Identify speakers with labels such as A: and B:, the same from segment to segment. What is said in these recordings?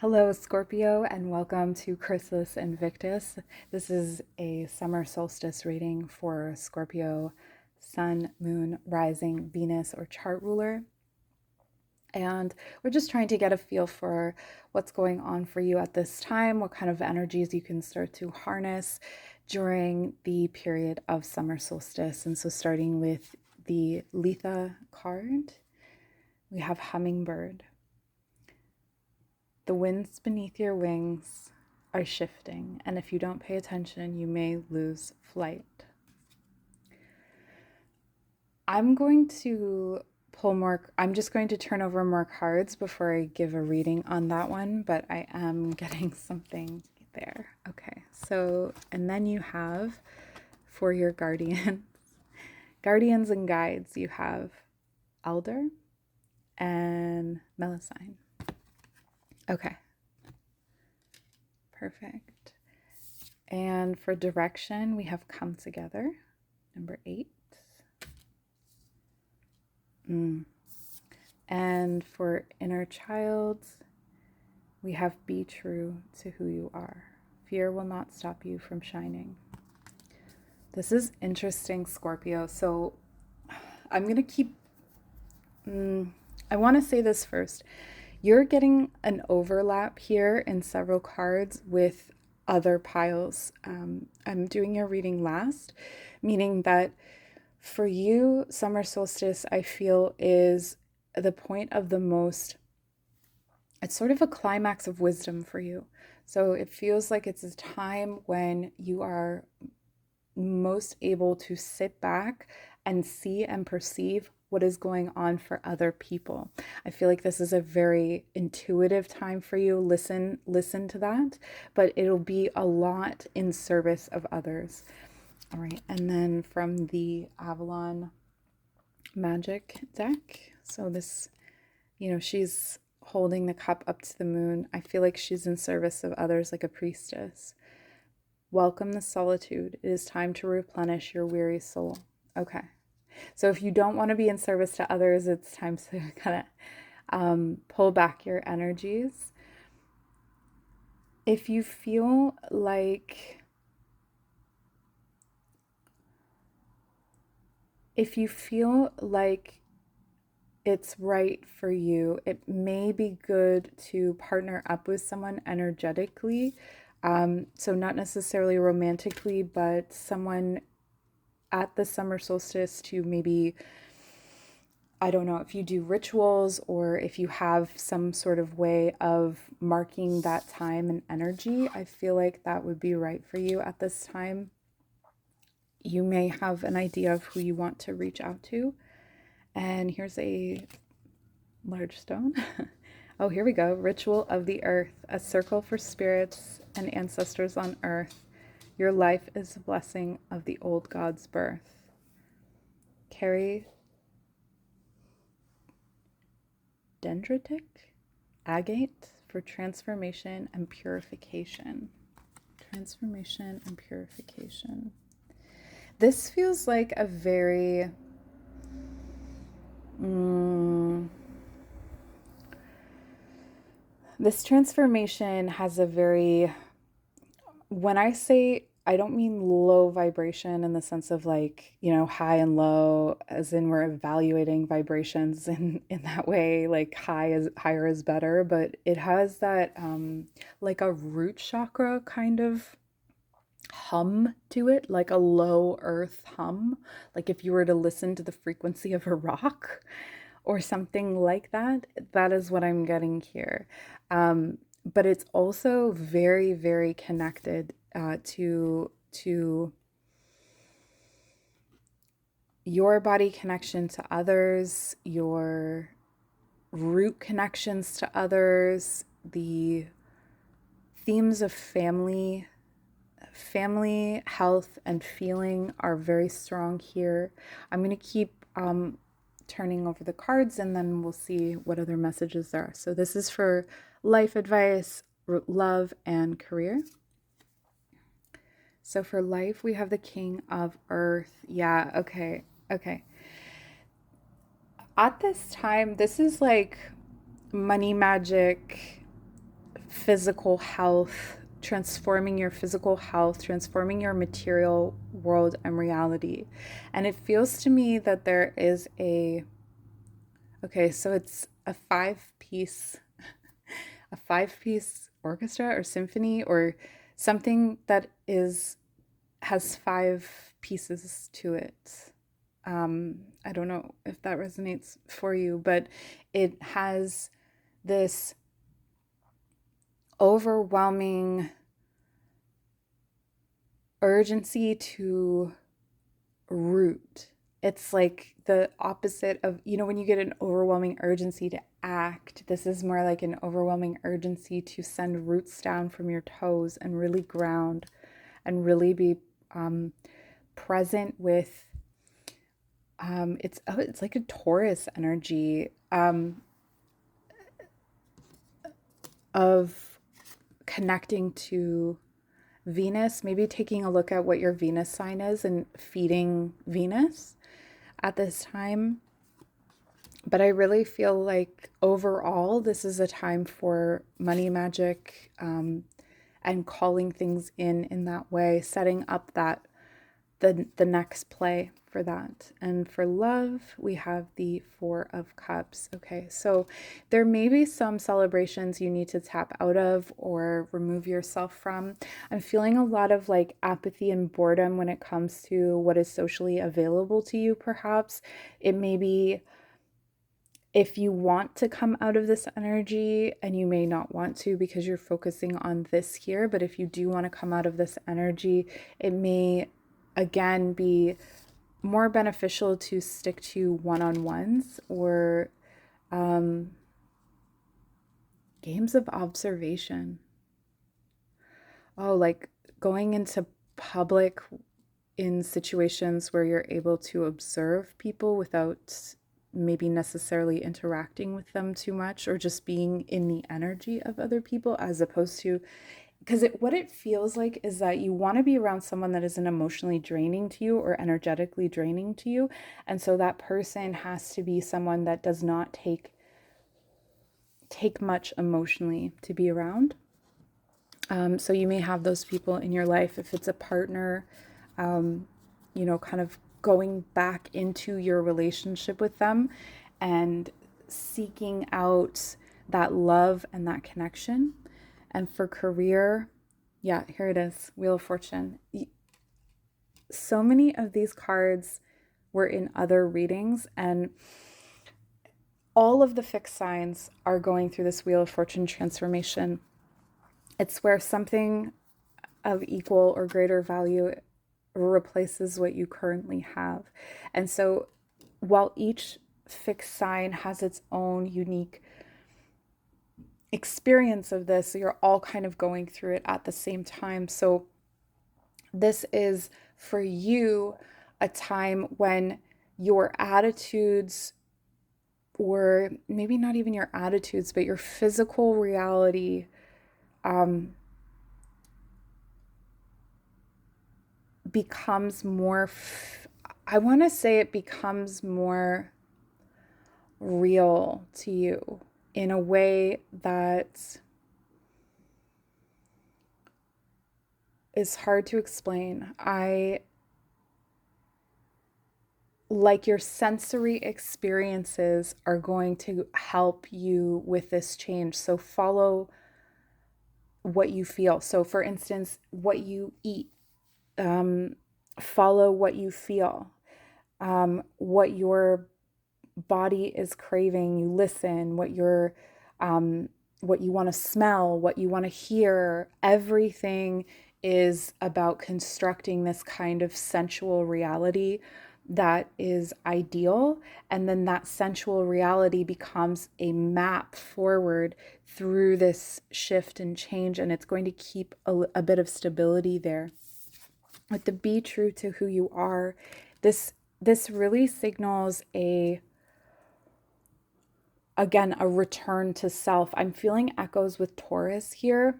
A: Hello, Scorpio, and welcome to Chrysalis Invictus. This is a summer solstice reading for Scorpio, Sun, Moon, Rising, Venus, or chart ruler. And we're just trying to get a feel for what's going on for you at this time, what kind of energies you can start to harness during the period of summer solstice. And so, starting with the Litha card, we have Hummingbird. The winds beneath your wings are shifting, and if you don't pay attention, you may lose flight. I'm just going to turn over more cards before I give a reading on that one, but I am getting something there. Okay, so, and then you have for your guardians and guides, you have Elder and Melusine. Okay. Perfect. And for direction, we have Come Together, number 8. And for inner child, we have Be True to Who You Are. Fear will not stop you from shining. This is interesting, Scorpio. So I'm going to I want to say this first. You're getting an overlap here in several cards with other piles. I'm doing your reading last, meaning that for you, summer solstice, I feel, is the point of it's sort of a climax of wisdom for you. So it feels like it's a time when you are most able to sit back and see and perceive what is going on for other people. I feel like this is a very intuitive time for you. Listen to that, but it'll be a lot in service of others. All right, and then from the Avalon Magic deck. So this, she's holding the cup up to the moon. I feel like she's in service of others like a priestess. Welcome the solitude. It is time to replenish your weary soul. Okay. So if you don't want to be in service to others, it's time to kind of pull back your energies. If you feel like it's right for you, it may be good to partner up with someone energetically. So not necessarily romantically, but someone at the summer solstice to maybe, I don't know, if you do rituals or if you have some sort of way of marking that time and energy, I feel like that would be right for you at this time. You may have an idea of who you want to reach out to. And here's a large stone. Oh, here we go. Ritual of the Earth, a circle for spirits and ancestors on Earth. Your life is a blessing of the old God's birth. Carry dendritic agate for transformation and purification. Transformation and purification. This feels like a very this transformation has a very, when I say, I don't mean low vibration in the sense of like, high and low, as in we're evaluating vibrations in that way, like higher is better, but it has that like a root chakra kind of hum to it, like a low earth hum, like if you were to listen to the frequency of a rock or something like that. That is what I'm getting here. But it's also very, very connected to your body connection to others, your root connections to others, the themes of family, health, and feeling are very strong here. I'm going to keep turning over the cards and then we'll see what other messages there are. So this is for life advice, love, and career. So for life, we have the King of Earth. Yeah, okay. At this time, this is like money magic, physical health, transforming your physical health, transforming your material world and reality. And it feels to me that there is okay, so it's a five-piece orchestra or symphony or something that has five pieces to it. I don't know if that resonates for you, but it has this overwhelming urgency to root. It's like the opposite of, when you get an overwhelming urgency to act, this is more like an overwhelming urgency to send roots down from your toes and really ground and really be present with it's like a Taurus energy of connecting to Venus, maybe taking a look at what your Venus sign is and feeding Venus at this time. But I really feel like overall, this is a time for money magic and calling things in that way, setting up the next play for that. And for love, we have the Four of Cups. Okay, so there may be some celebrations you need to tap out of or remove yourself from. I'm feeling a lot of like apathy and boredom when it comes to what is socially available to you, perhaps. It may be if you want to come out of this energy, and you may not want to because you're focusing on this here, but if you do want to come out of this energy, it may again be more beneficial to stick to one-on-ones or games of observation. Oh, like going into public in situations where you're able to observe people without maybe necessarily interacting with them too much, or just being in the energy of other people, as opposed to, because what it feels like is that you want to be around someone that isn't emotionally draining to you or energetically draining to you. And so that person has to be someone that does not take much emotionally to be around. So you may have those people in your life. If it's a partner, kind of going back into your relationship with them and seeking out that love and that connection. And for career, yeah, here it is, Wheel of Fortune. So many of these cards were in other readings, and all of the fixed signs are going through this Wheel of Fortune transformation. It's where something of equal or greater value replaces what you currently have. And so while each fixed sign has its own unique experience of this, you're all kind of going through it at the same time. So this is for you a time when your attitudes, or maybe not even your attitudes, but your physical reality becomes more, I want to say it becomes more real to you in a way that is hard to explain. Like your sensory experiences are going to help you with this change. So follow what you feel. So for instance, what you eat, follow what you feel, what your body is craving, you listen, what you want to smell, what you want to hear. Everything is about constructing this kind of sensual reality that is ideal. And then that sensual reality becomes a map forward through this shift and change. And it's going to keep a bit of stability there. With the be true to who you are, this really signals again, a return to self. I'm feeling echoes with Taurus here,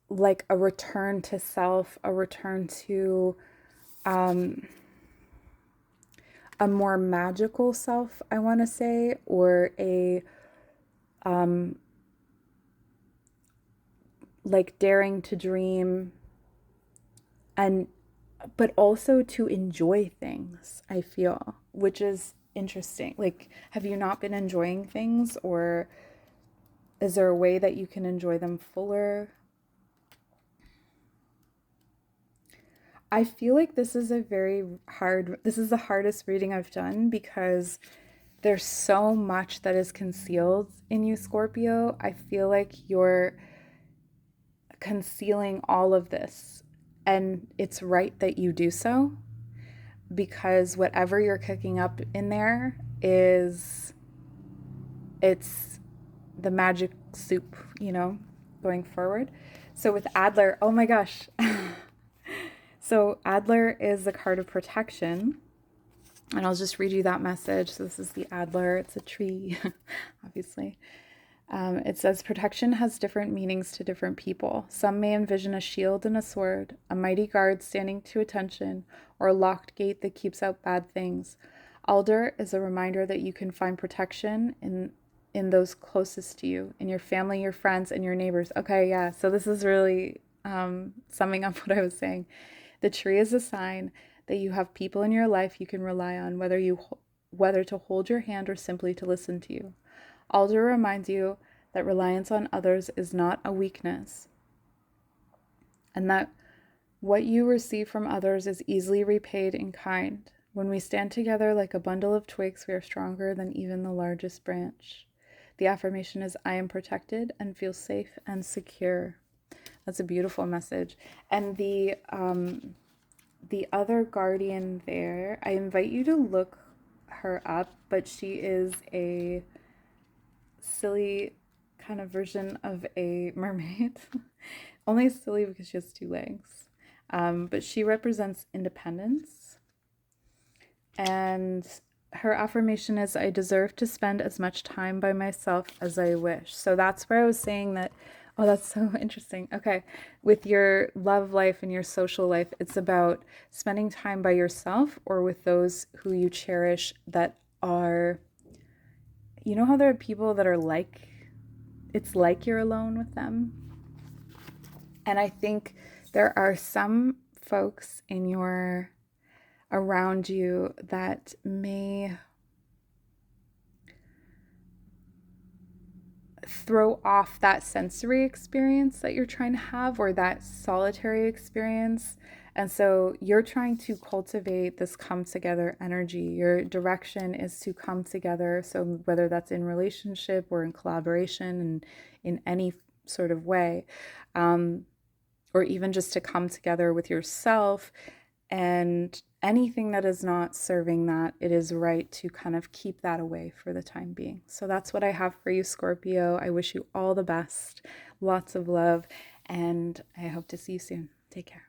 A: like a return to self, a return to a more magical self, I want to say, or like daring to dream, and but also to enjoy things, I feel, which is interesting. Like, have you not been enjoying things, or is there a way that you can enjoy them fuller? I feel like this is the hardest reading I've done because there's so much that is concealed in you, Scorpio. I feel like you're concealing all of this, and it's right that you do so, because whatever you're cooking up in there is, it's the magic soup, going forward. So with Adler, oh my gosh. So Adler is the card of protection. And I'll just read you that message. So this is the Adler. It's a tree, obviously. It says, protection has different meanings to different people. Some may envision a shield and a sword, a mighty guard standing to attention, or a locked gate that keeps out bad things. Alder is a reminder that you can find protection in those closest to you, in your family, your friends, and your neighbors. Okay, yeah. So this is really summing up what I was saying. The tree is a sign that you have people in your life you can rely on, whether to hold your hand or simply to listen to you. Alder reminds you that reliance on others is not a weakness, and that what you receive from others is easily repaid in kind. When we stand together like a bundle of twigs, we are stronger than even the largest branch. The affirmation is, I am protected and feel safe and secure. That's a beautiful message. And the other guardian there, I invite you to look her up, but she is a silly kind of version of a mermaid. Only silly because she has two legs. But she represents independence. And her affirmation is, I deserve to spend as much time by myself as I wish. So that's where I was saying that, oh, that's so interesting. Okay. With your love life and your social life, it's about spending time by yourself or with those who you cherish that are, how there are people that are like, it's like you're alone with them. And I think there are some folks around you that may throw off that sensory experience that you're trying to have, or that solitary experience. And so you're trying to cultivate this come together energy. Your direction is to come together. So whether that's in relationship or in collaboration and in any sort of way, or even just to come together with yourself, and anything that is not serving that, it is right to kind of keep that away for the time being. So that's what I have for you, Scorpio. I wish you all the best, lots of love, and I hope to see you soon. Take care.